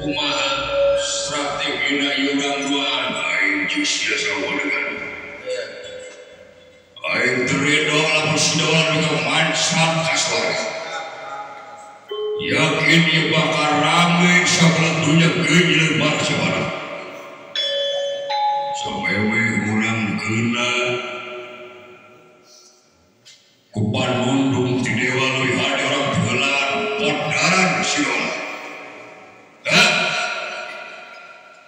Kumaha strategina yurang duaan aing sia sawadeugan. Aing terido lamun sidawan juga mansat kasar. Yakin ieu bakal rame sabelah dunya geus lebar sabaraha. Sawewe urang geuna kupan mundung ti dewa leuwih hade orang beulan podan sidola.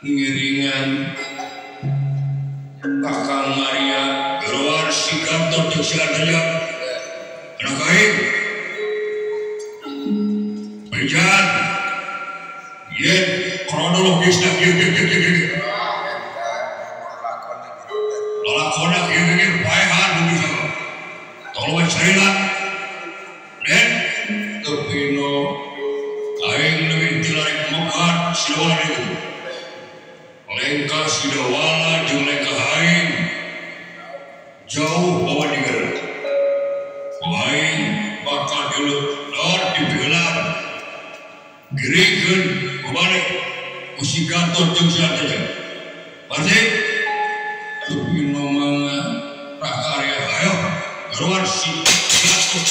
Ngiringan Kakang Maria geroan si Gatot jeung si Ardelia anak aing bejan yen kronologisna kieu lalakonna kieu paehan bisa tolong carila den tepino aing leuwih tilarek megat sidoan itu lengka sidawala jeung lengka aing jauh bawa digana aing bakal dileut dibeulan girikeun kubalik ku si Gatot jeung si Ardelia berarti tepino mangga prakarya ayo garuan si Gatot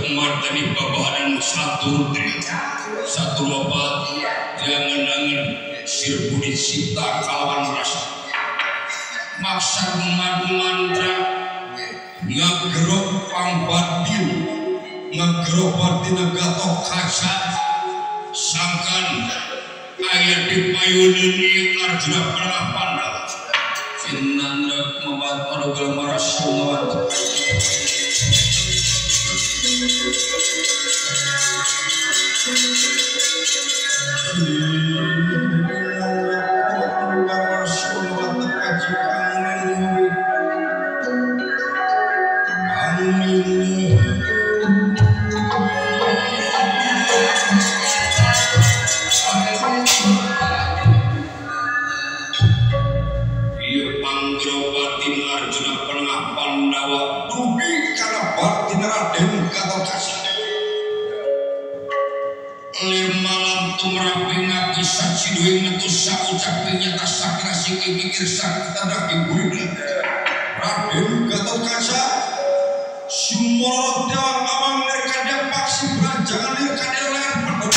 Mardani babahan satu rutri satu lobat jangan-jangan sirbudi sita kawan rasa maksa madu mantra ngagerok pangbatin ngagerok batin Gatot Kaca sangkan ayat di payunan yang Arjuna pernah pandang sinandak membuat program marasumat Raden Gatot Kaca Sumoro Dewa Awang mereka dia paksi beranjangan mereka dia layar penuh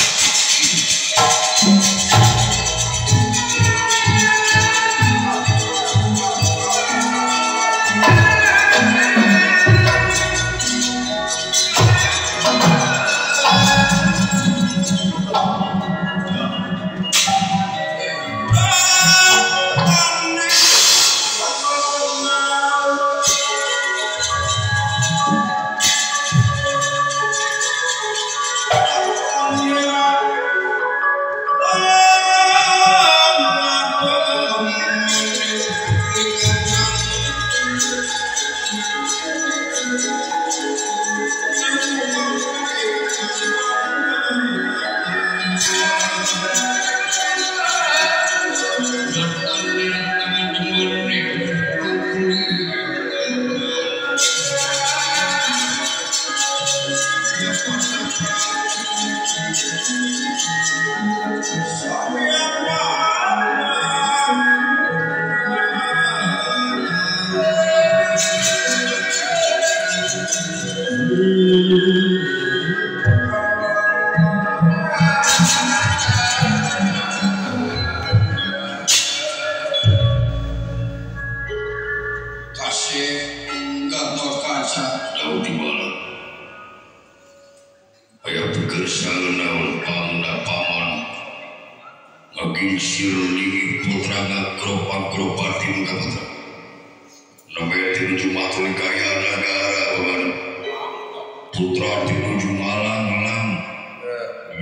putra tinuju malang-malang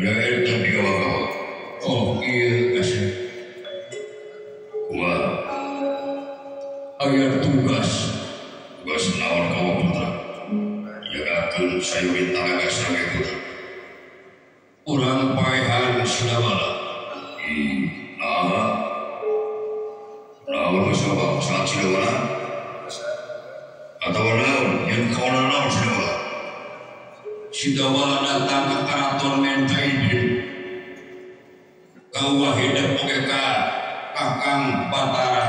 ya eta dewa kawa. Oh iya kasih wah aya tugas naon kawa putra jagakeun sayuri tanaga sage putra urang paehan sidawala naon sabab saat sidawala atau naon yang kawan naon sidawala datang ke karaton Mentaidin kau wahidap oke ka kakang Batara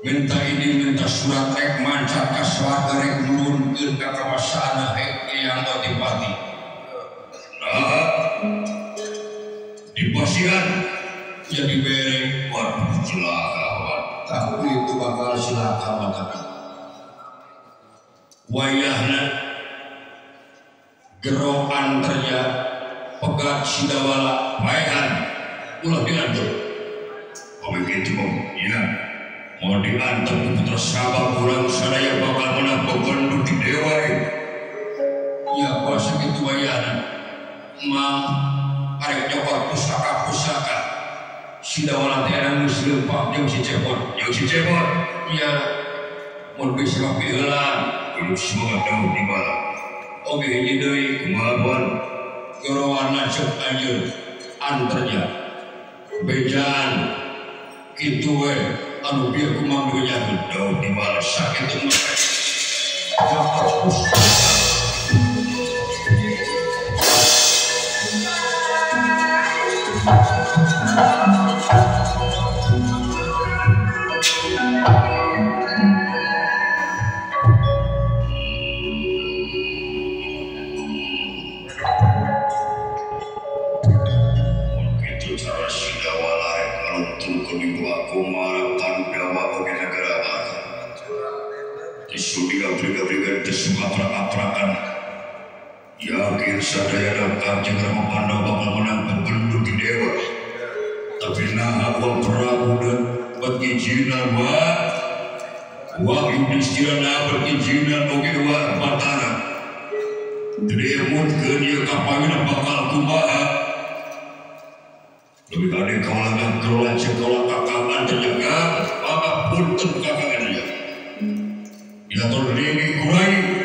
Mentaidin minta surat rek mancat ka swarga rek nurunkeun ka kawasaana yang Adipati nah di pasian jadi bere waduh celaka tapi itu bakal celaka mata wayahna gero antarnya pegat sidawala paehan ulah diantar begitu ya mau diantar ke putra sabab urang sadaya bakal menang bebendu di dewa ya kuasa gitu wayahna mang arek nyokor pusaka sidawala teh geus leumpah jeung si Cepot ya mun bisa ngapiheulan kudu semua tahu di mana oge hiji deui kumaha gorowana cek anjeun antarnya bejan kitu we anu bieu kumaha bejakeun tahu di mana sakitu yakin sadaya datang jangan memandang bakal menang bebendu di dewa tapi nah wa Prabu dan berkijinan wa Yudhistira berkijinan oge wa Batara diremutkeun ieu kapawina bakal kumaha lebih kade kawalangan kelola cekola kakangan terjaga maka punten kakangan dia diatur lini kurai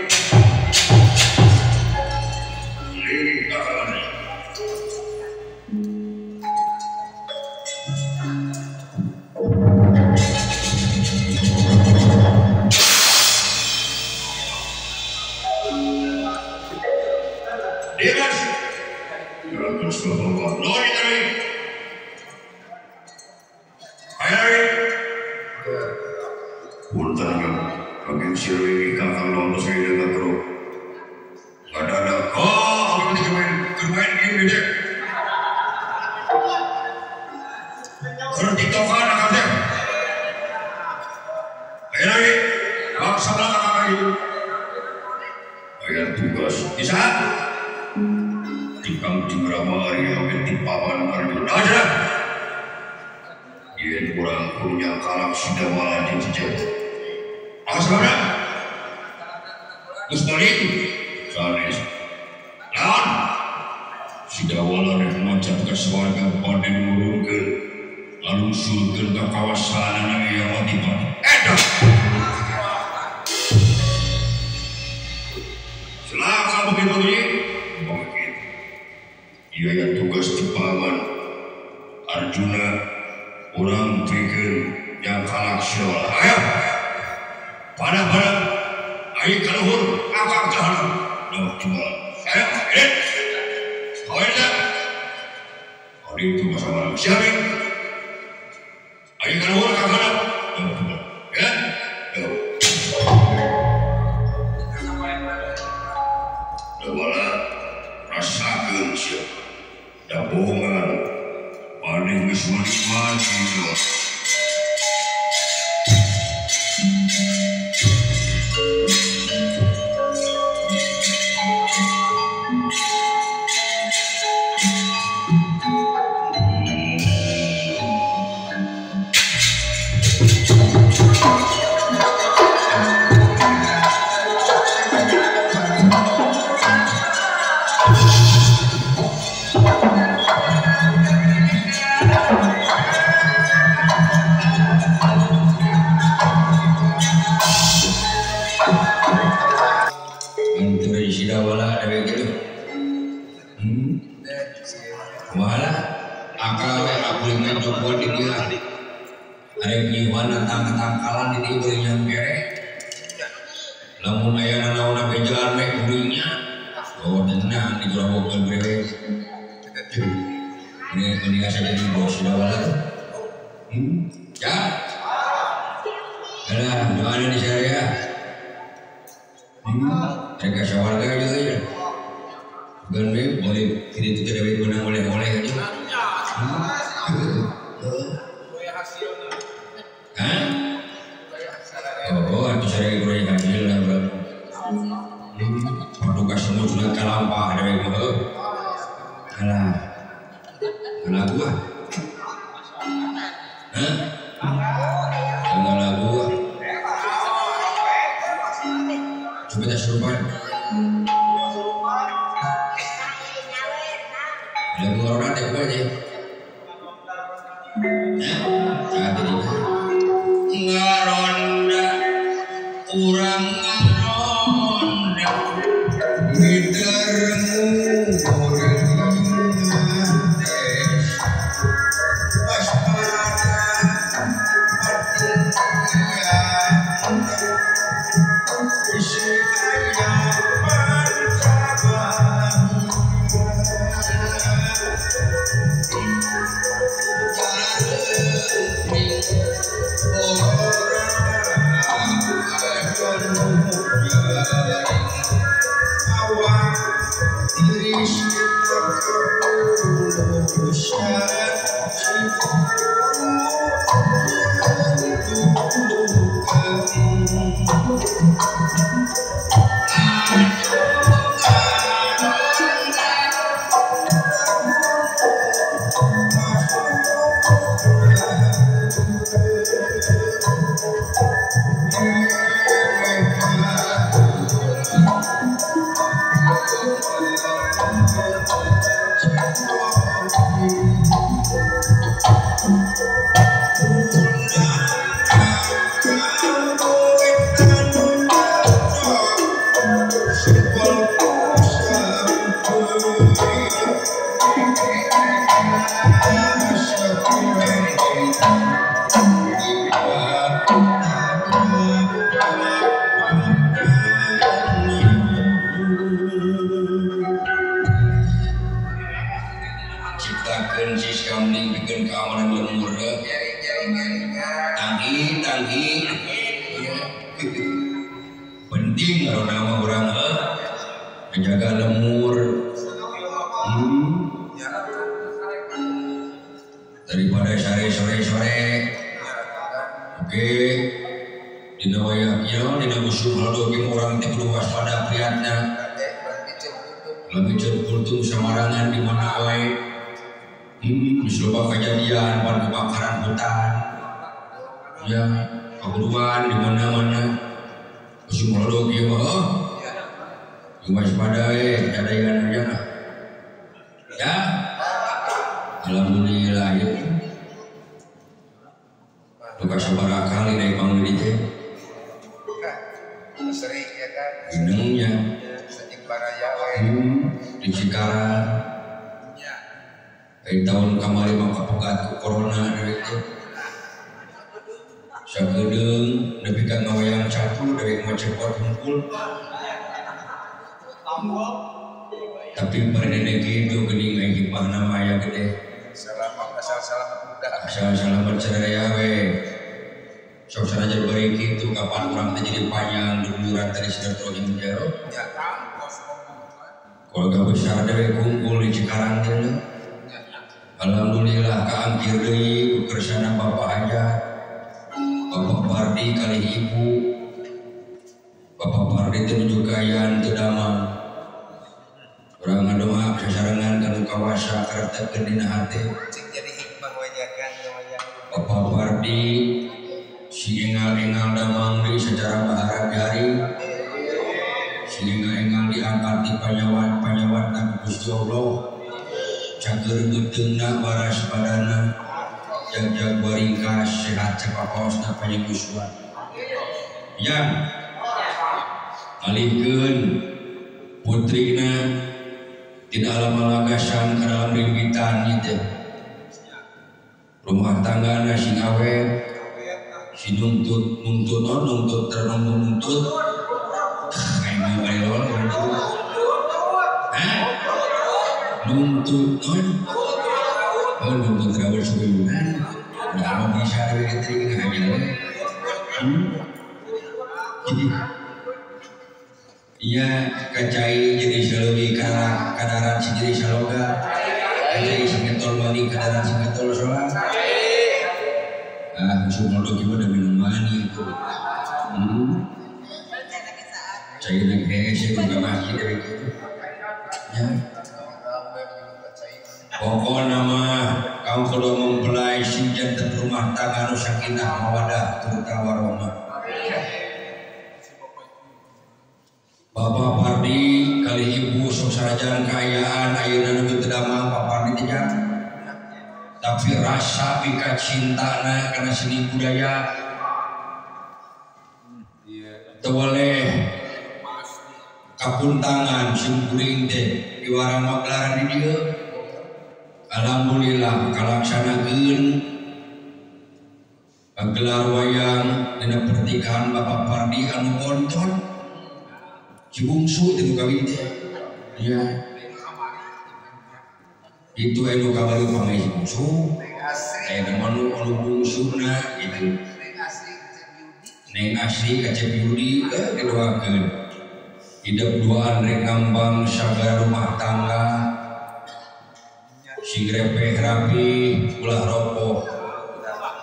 sidawala rek mancat ka swarga pada nurunkeun lalu sulkeun ka kawasanana yang Adipati edah celaka begitu ieu aya tugas di paman Arjuna urang pikeun yang kalaksyala ayo pada ayo kaluhur akang tahan noh jual ayo itu masalah siapa ayo kan orang kakak ya dawala rasakeun sia da bohongan pada geus menikmati tangkalan di dieu beuring yang kere. Lamun aya nanaonna bejaan we kuringnya. Oh tenang digorobokeun brewe. Ini asa jadi bos sudah bala. Ya. Alah, doanya di saya. Mereka sawarga juga ya. Gandeng boleh tidak tidak menang oleh-oleh aja. Hah? Oh, itu saya kurang hasil lah bro. Paduka semua sudah kalampah dari bro. Alah, alah gua. Hah? Alah gua. Coba dah serupan. Lagu orang ada apa aja? Ngaronda, urang ngaronda, midermu orang indes, waspada hati isi ayam bercabar. Ciptakeun sis kamling bikin keamanan lemur tanggi penting kalau nama orang menjaga lemur daripada sore oke dina wayahnya dina musuh haldokim orang teh kudu waspada priatna lebih kultum samarangan di mana wae misalnya kejadian pada kebakaran hutan ya keburuan di mana-mana musuh haldokim waspada ada yang aja ya alhamdulillah ya bukan sabaraha kali naik bangun di teh sering ya kan ginengnya sejak baraya di Cikarang tahun kemarin maka pegat ke corona dari itu sagedeung nepi ka ngawayang satu dari macepot hungkul tapi parenene kitu geuning aya hikmahna maya gede asal selamat ceraya we sok sanajan bari kitu kapan urang teh jadi panjang duluran tadi silaturahim jero keluarga besar dewe kumpul di Cikarang teh alhamdulillah kaangkir deui kersana Bapak aja Bapak Pardi kali ibu Bapak Pardi teh nuju kayan teu damang urang ngadoa sasarengan kanu kawasa karetekeun dina hate cing jadi hikmah wajakan Bapak Pardi si engal-engal damang deui secara baharajari si engal-engal diangkat di panyawat Gusti Allah cager gedeungna waras badana jag waringkas sehat cepaposna panyeguswan yang alihkeun putrina tidak lama lagasan ke dalam rimpitan itu rumah tanggana sing awet si nuntut ternuntut kayak mau balon nuntut nuntut terawal sebulan nggak mau bisa ada ketering aja jadi iya kacai jadi salogi kadaran si jadi saloga kacai singetol mani kadaran singetol soal musuh modok gimana minum mani itu cai lagi hese juga masih dari itu ya pokok nama kamu kalau mempelai si jantan rumah tangga nu sakinah mawadah terutama warahmah Bapak Pardi kali ibu sok sarajan kayaan ayeuna nu teu damang Pak Pardi teh tapi rasa pika cintana karena seni budaya teu boleh kapuntangan sing kuring teh di warang magelaran di dieu alhamdulillah kalaksanakeun gelar wayang dina pernikahan Bapak Pardi anu konton si bungsu itu kawin teh ya itu anu kabari pamai si bungsu aya manu anu bungsuna itu neng asli kacep yudi kedoakeun hidup duaan rek ngambang sagala rumah tangga sing repeh rapi ulah rokok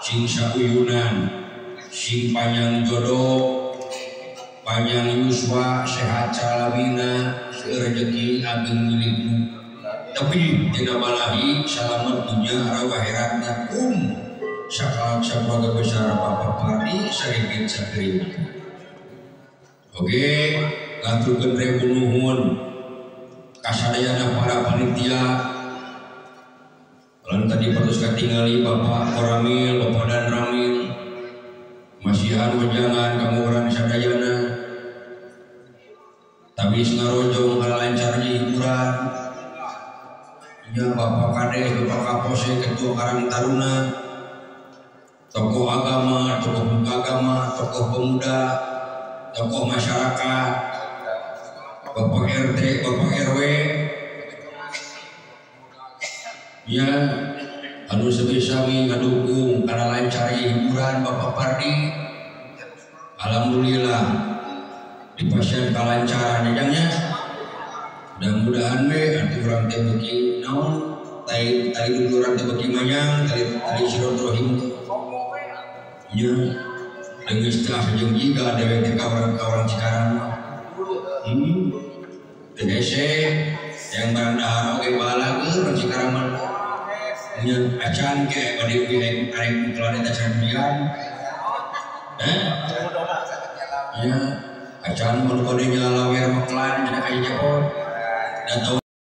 sing sauyunan sing panjang jodoh panjang yuswa sehat salamina rezeki ageng milikmu tapi tidak balahi selamat dunia arwah akhiratna sakala besar Bapak Pardi sarigit sakeureung oke ngaturkeun rebu nuhun kasadayana para panitia lan tadi patos katingali Bapak Koramil Bapak Dan Ramil masihan wejangan kamu orang sadayana tapi sengarojo ngalancarnya hiburan ya Bapak Kades Bapak Kapolsek Ketua Karang Taruna tokoh agama tokoh agama tokoh pemuda tokoh masyarakat Bapak RT Bapak RW ya anu sebisami ngadukung karena lancar hiburan Bapak Pardi alhamdulillah di pasien kalancaran jajangnya mudah-mudahan nanti orang teh beki naon tadi dulu orang teh beki manyang tadi silaturahim ya dengan istilah jeung jiga dewe teh kawan-kawan sekarang tegese yang barandahar oge balageun sekarang mah nya acan ke bade pilih arek kelana teh sambian ya acan mun kode nyala lawer meklan cenah aya japon da tahu